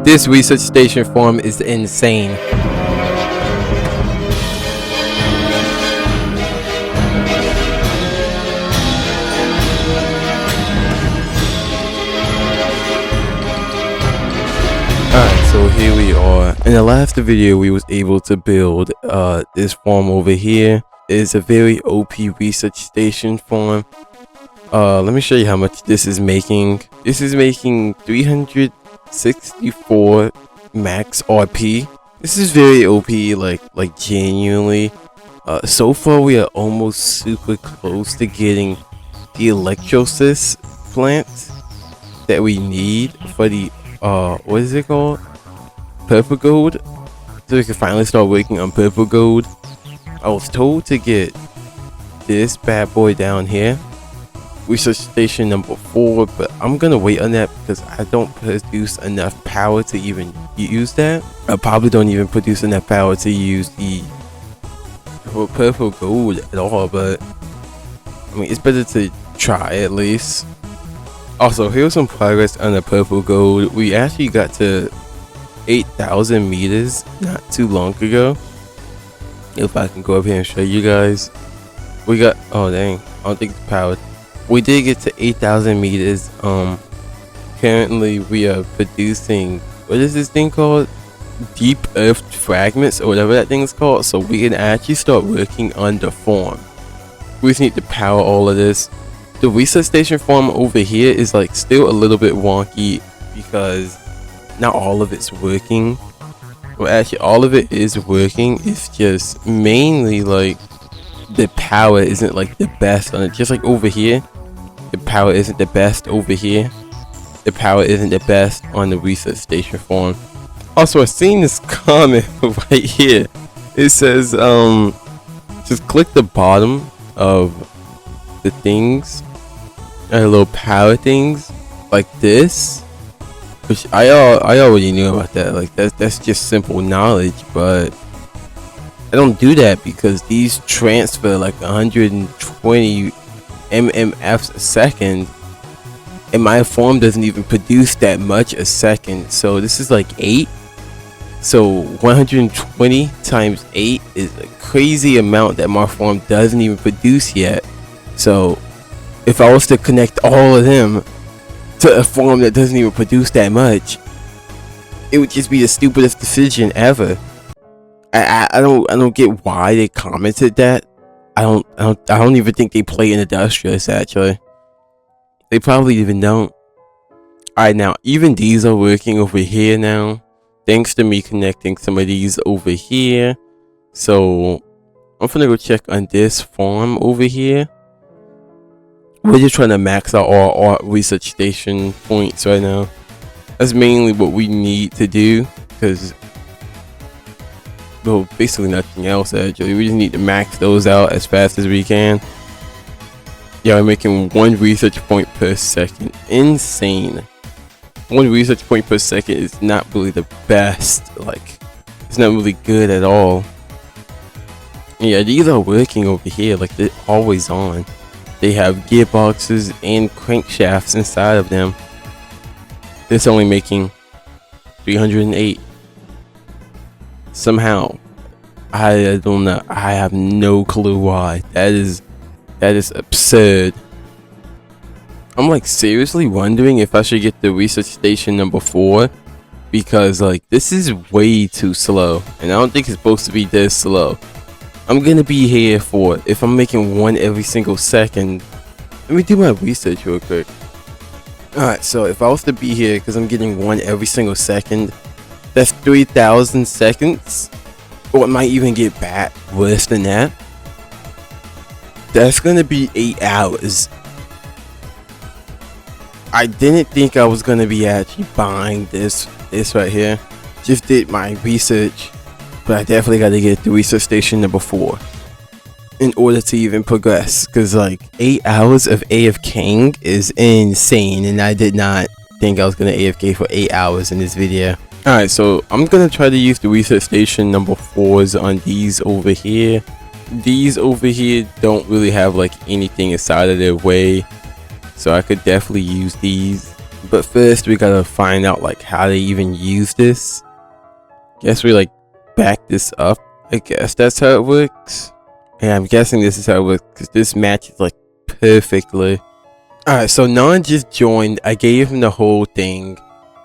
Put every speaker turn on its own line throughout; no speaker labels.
This research station farm is insane. Alright, so here we are. In the last video we was able to build this farm over here. It's a very OP research station farm. Let me show you how much this is making. This is making 364 max RP. This is very OP, like genuinely. So far we are almost super close to getting the electrolysis plant that we need for the what is it called? Purple gold. So we can finally start working on purple gold. I was told to get this bad boy down here, research station number 4, but I'm gonna wait on that because I don't produce enough power to even use that. I probably don't even produce enough power to use the purple gold at all, but I mean, it's better to try at least. Also, here's some progress on the purple gold. We actually got to 8,000 meters not too long ago. If I can go up here and show you guys, we got, oh dang, I don't think it's powered. We did get to 8,000 meters. Currently we are producing, what is this thing called? Deep earth fragments or whatever that thing is called, so we can actually start working on the farm. We just need to power all of this. The research station farm over here is like still a little bit wonky because not all of it's working. Well, actually all of it is working. It's just mainly like the power isn't like the best on it. Just like over here, the power isn't the best over here. The power isn't the best on the research station farm. Also, I've seen this comment right here. It says just click the bottom of the things and little power things like this, which I already knew about that. Like that's just simple knowledge, but I don't do that because these transfer like 120 mmFs a second, and my farm doesn't even produce that much a second. So this is like 8. So 120 times 8 is a crazy amount that my farm doesn't even produce yet. So if I was to connect all of them to a farm that doesn't even produce that much, it would just be the stupidest decision ever. I don't get why they commented that. I don't even think they play in Industrialist actually. They probably even don't. Alright, now even these are working over here now, thanks to me connecting some of these over here. So I'm gonna go check on this farm over here. We're just trying to max out our research station points right now. That's mainly what we need to do, because, well, basically nothing else actually. We just need to max those out as fast as we can. Yeah, we're making 1 research point per second. Insane. 1 research point per second is not really the best. Like, it's not really good at all. Yeah, these are working over here. Like, they're always on. They have gearboxes and crankshafts inside of them. This only making 308. Somehow, I don't know. I have no clue why. That is absurd. I'm like seriously wondering if I should get the research station number 4, because like this is way too slow, and I don't think it's supposed to be this slow. I'm gonna be here for, if I'm making 1 every single second. Let me do my research real quick. Alright, so if I was to be here because I'm getting 1 every single second, that's 3,000 seconds. Or it might even get bad, worse than that. That's gonna be 8 hours. I didn't think I was gonna be actually buying this right here. Just did my research. But I definitely got to get the research station number 4 in order to even progress, because like 8 hours of AFKing is insane, and I did not think I was going to AFK for 8 hours in this video. Alright, so I'm going to try to use the research station number 4s on these over here. These over here don't really have like anything inside of their way, so I could definitely use these. But first we gotta find out like how they even use this. Guess we like back this up. I guess that's how it works. And I'm guessing this is how it works because this matches like perfectly. Alright, so Nan just joined. I gave him the whole thing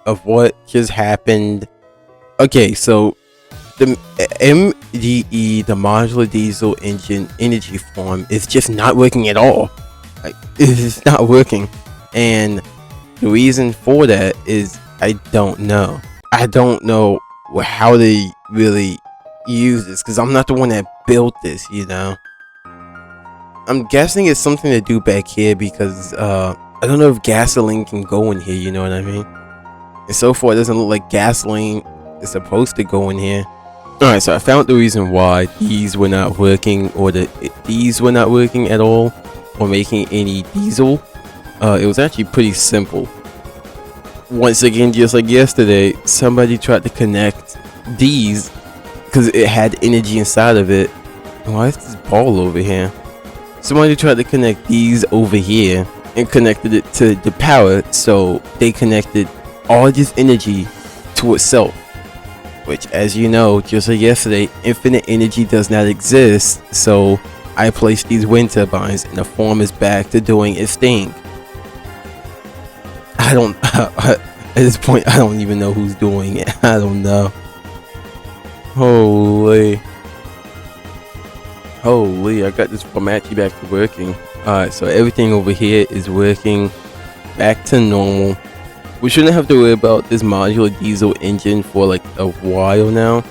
of what just happened. Okay, so the MDE, the modular diesel engine energy form, is just not working at all. Like, it is not working. And the reason for that is I don't know. I don't know how they really use this because I'm not the one that built this, you know. I'm guessing it's something to do back here because I don't know if gasoline can go in here, you know what I mean? And so far it doesn't look like gasoline is supposed to go in here. Alright, so I found the reason why these were not working, or these were not working at all, or making any diesel. It was actually pretty simple. Once again, just like yesterday, somebody tried to connect these because it had energy inside of it. Why is this ball over here? Somebody tried to connect these over here and connected it to the power, so they connected all this energy to itself. Which, as you know, just like yesterday, infinite energy does not exist, so I placed these wind turbines and the farm is back to doing its thing. I don't, at this point, I don't even know who's doing it. I don't know. Holy, I got this Formachi back to working. Alright, so everything over here is working back to normal. We shouldn't have to worry about this modular diesel engine for like a while now.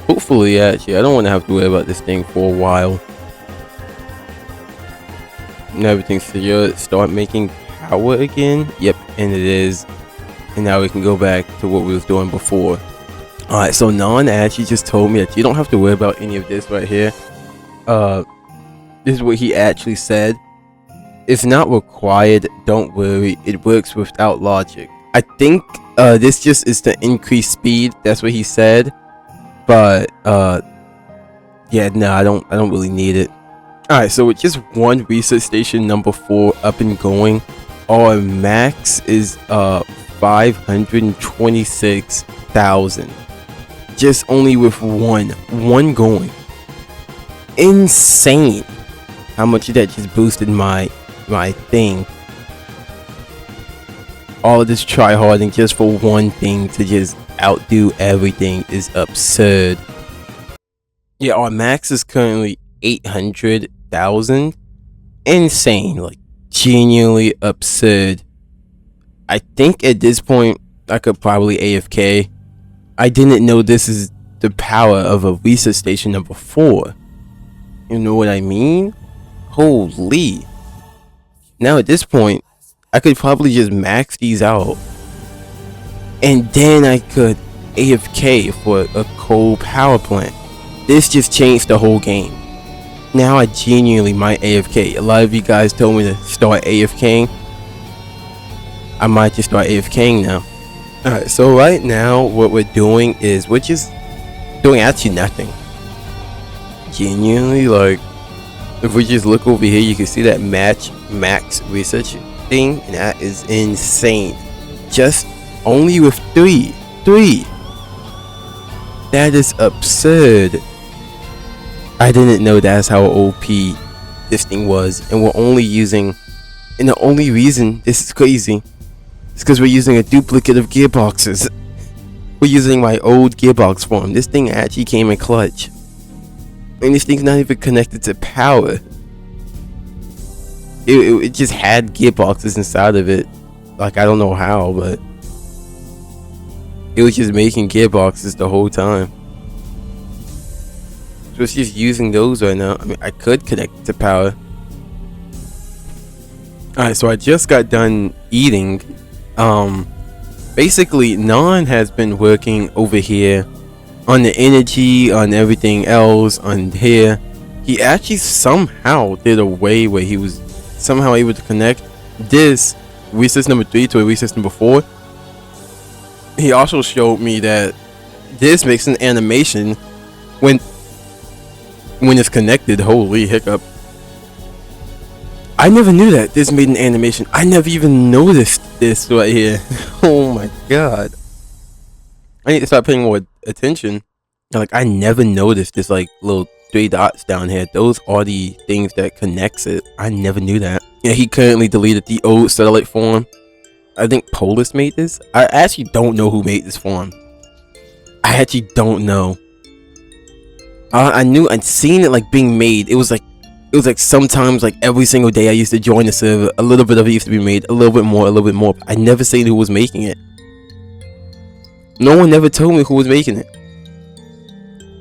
Hopefully, actually, I don't want to have to worry about this thing for a while. And everything should start making power again. Yep, and it is. And now we can go back to what we was doing before. Alright, so Nan actually just told me that you don't have to worry about any of this right here. This is what he actually said. It's not required, don't worry, it works without logic. I think this just is to increase speed, that's what he said. But yeah, no, I don't really need it. Alright, so with just one research station number 4 up and going, our max is 526,000. Just only with one going. Insane how much that just boosted my thing. All of this try-harding just for one thing to just outdo everything is absurd. Yeah, our max is currently 800,000. Insane, like genuinely absurd. I think at this point I could probably AFK. I didn't know this is the power of a research station number 4. You know what I mean? Holy. Now at this point, I could probably just max these out. And then I could AFK for a coal power plant. This just changed the whole game. Now I genuinely might AFK. A lot of you guys told me to start AFKing. I might just start AFKing now. Alright, so right now what we're doing is we're just doing actually nothing. Genuinely, like, if we just look over here, you can see that max research thing, and that is insane. Just only with three. That is absurd. I didn't know that's how OP this thing was, and we're only using, and the only reason this is crazy is because we're using a duplicate of gearboxes. We're using my old gearbox form. This thing actually came in clutch. And this thing's not even connected to power. It just had gearboxes inside of it. Like, I don't know how, but it was just making gearboxes the whole time. So it's just using those right now. I mean, I could connect it to power. Alright, so I just got done eating. Basically, Nan has been working over here on the energy, on everything else, on here. He actually somehow did a way where he was somehow able to connect this resource number 3 to a resource number 4. He also showed me that this makes an animation when it's connected. Holy hiccup. I never knew that this made an animation. I never even noticed this right here. Oh my god. I need to start paying more attention. Like, I never noticed this like little 3 dots down here. Those are the things that connects it. I never knew that. Yeah, he currently deleted the old satellite form. I think Polis made this. I actually don't know who made this form. I actually don't know. I knew I'd seen it like being made. It was like sometimes like every single day I used to join the server. A little bit of it used to be made, a little bit more, a little bit more. I never seen who was making it. No one ever told me who was making it.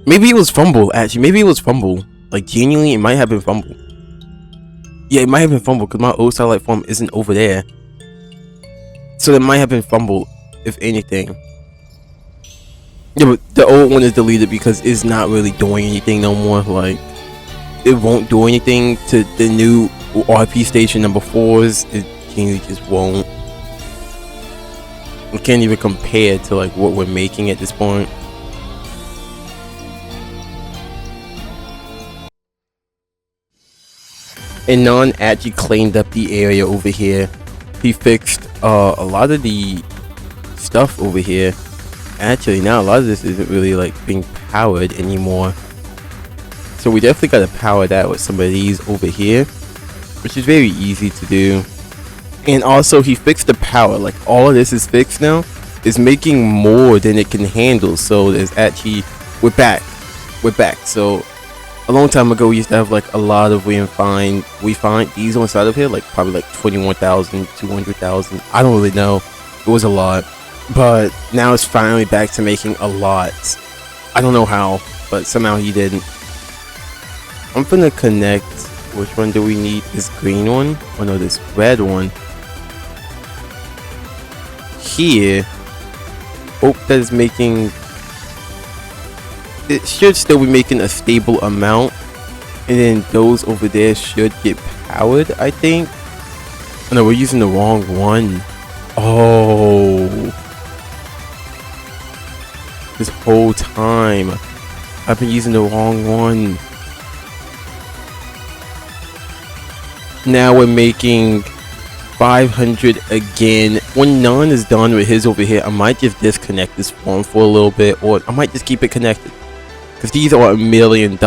Maybe it was Fumble, actually. Maybe it was Fumble. Like, genuinely, it might have been Fumble. Yeah, it might have been Fumble, because my old satellite form isn't over there. So it might have been Fumble, if anything. Yeah, but the old one is deleted because it's not really doing anything no more. Like, it won't do anything to the new RP station number 4s. It genuinely just won't. We can't even compare to like what we're making at this point. And Nan actually cleaned up the area over here. He fixed a lot of the stuff over here. Actually, now a lot of this isn't really like being powered anymore. So we definitely gotta power that with some of these over here, which is very easy to do. And also he fixed the power. Like, all of this is fixed now. It's making more than it can handle. So there's actually, we're back. So a long time ago we used to have like a lot of we find these on the side of here, like probably like 21,000, 200,000. I don't really know. It was a lot. But now it's finally back to making a lot. I don't know how, but somehow he didn't. I'm gonna connect. Which one do we need? This green one? Oh no, this red one. Here. Hope that is making. It should still be making a stable amount. And then those over there should get powered, I think. Oh no, we're using the wrong one. Oh. This whole time I've been using the wrong one. Now we're making 500 again. When Nan is done with his over here, I might just disconnect this form for a little bit, or I might just keep it connected, because these are $1 million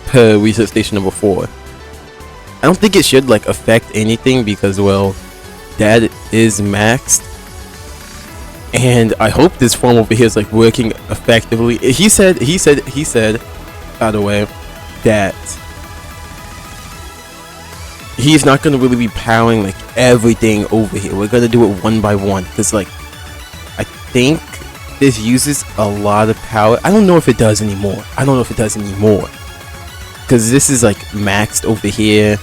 per research station number 4. I don't think it should like affect anything, because well, that is maxed. And I hope this form over here is like working effectively. He said, by the way, that he's not going to really be powering like everything over here. We're going to do it one by one, because like I think this uses a lot of power. I don't know if it does anymore. Because this is like maxed over here.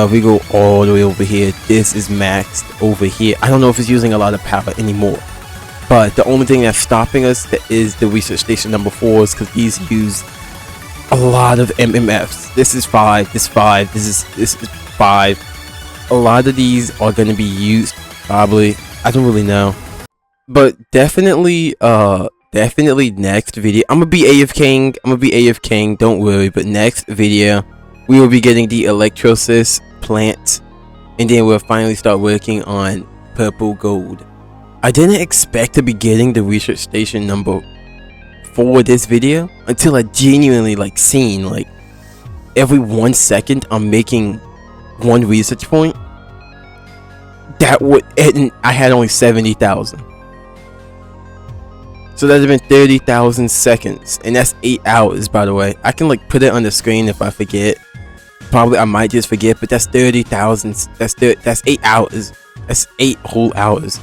We go all the way over here. This is maxed over here. I don't know if it's using a lot of power anymore. But the only thing that's stopping us is the research station number 4s, because these use a lot of MMFs. This is 5, this 5, this is 5. A lot of these are going to be used, probably. I don't really know. But definitely next video, I'm gonna be AFKing, don't worry. But next video, we will be getting the Industrialist plant, and then we'll finally start working on purple gold. I didn't expect to be getting the research station number 4 this video until I genuinely like seen like every 1 second I'm making 1 research point. That would, and I had only 70,000. So that'd have been 30,000 seconds, and that's 8 hours, by the way. I can like put it on the screen if I forget. Probably I might just forget, but that's 30,000. That's 8 hours. That's 8 whole hours.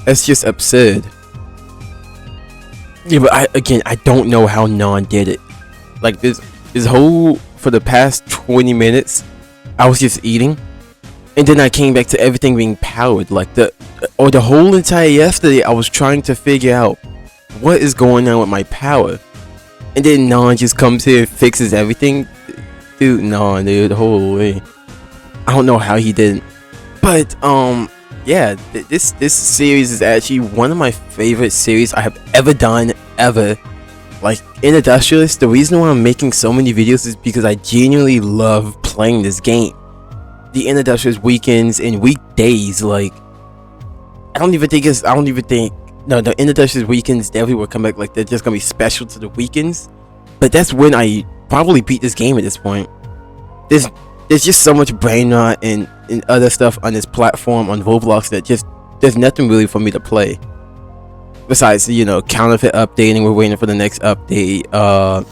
That's just absurd. Yeah, but I don't know how Nan did it. Like this whole, for the past 20 minutes, I was just eating, and then I came back to everything being powered. Like the whole entire yesterday, I was trying to figure out what is going on with my power, and then Nan just comes here and fixes everything. Dude, Nan, dude, holy, I don't know how he didn't. But yeah, this series is actually one of my favorite series I have ever done, ever. Like, in Industrialist, the reason why I'm making so many videos is because I genuinely love playing this game. the Industrialist weekends and weekdays. Like, I don't even think no, the Industrialist weekends definitely will come back. Like, they're just gonna be special to the weekends. But that's when I probably beat this game at this point. There's just so much brain rot and other stuff on this platform on Roblox that just there's nothing really for me to play. Besides, you know, counterfeit updating, we're waiting for the next update.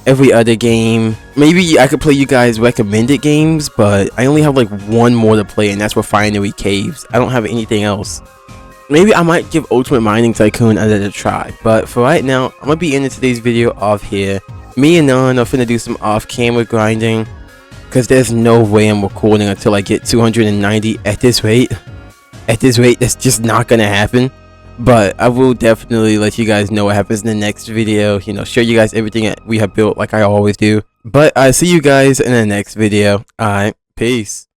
Every other game, maybe I could play you guys recommended games, but I only have like one more to play, and that's Refinery Caves. I don't have anything else. Maybe I might give Ultimate Mining Tycoon another try, but for right now, I'm gonna be ending today's video off here. Me and Nan are finna do some off-camera grinding, because there's no way I'm recording until I get 290 at this rate. At this rate, that's just not gonna happen. But I will definitely let you guys know what happens in the next video. You know, show you guys everything that we have built like I always do. But I see you guys in the next video. Alright, peace.